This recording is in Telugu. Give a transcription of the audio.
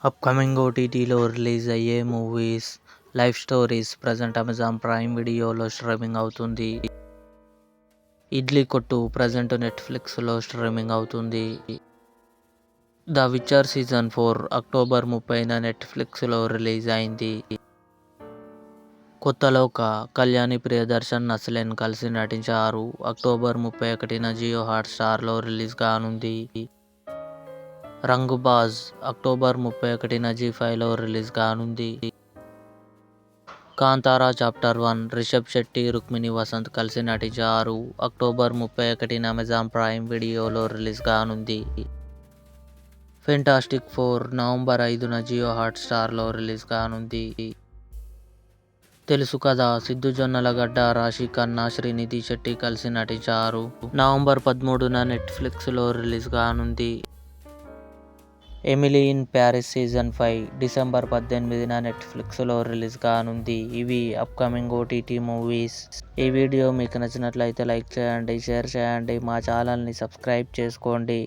అప్కమింగ్ ఓటీటీలో రిలీజ్ అయ్యే movies, life stories present Amazon prime వీడియోలో స్ట్రీమింగ్ అవుతుంది. ఇడ్లీ కొట్టు ప్రజెంట్ నెట్ఫ్లిక్స్లో స్ట్రీమింగ్ అవుతుంది. ద విచర్ సీజన్ 4 అక్టోబర్ 30న నెట్ఫ్లిక్స్లో రిలీజ్ అయింది. కొత్తలోక కళ్యాణి ప్రియదర్శన్, నస్లీన్ కలిసి నటించారు. అక్టోబర్ 31న జియో హాట్స్టార్లో రిలీజ్ కానుంది. రంగ్బాజ్ అక్టోబర్ 31న జీ5లో రిలీజ్ కానుంది. కాంతారా చాప్టర్ 1 రిషబ్ శెట్టి, రుక్మిణి వసంత్ కలిసి నటించారు. అక్టోబర్ 31న అమెజాన్ ప్రైమ్ వీడియోలో రిలీజ్ కానుంది. ఫెంటాస్టిక్ 4 నవంబర్ 5న జియో హాట్స్టార్లో రిలీజ్ కానుంది. తెలుసు కదా సిద్ధు జొన్నలగడ్డ, రాశి ఖన్నా, శ్రీనిధి శెట్టి కలిసి నటించారు. నవంబర్ 13న నెట్ఫ్లిక్స్లో రిలీజ్ కానుంది. Emily in Paris season 5 December 18న నెట్ఫ్లిక్స్లో రిలీజ్ కానుంది. ఇవి అప్కమింగ్ ఓటీటీ మూవీస్. ఈ వీడియో మీకు నచ్చినట్లయితే లైక్ చేయండి, షేర్ చేయండి, మా ఛానల్ని సబ్స్క్రైబ్ చేసుకోండి.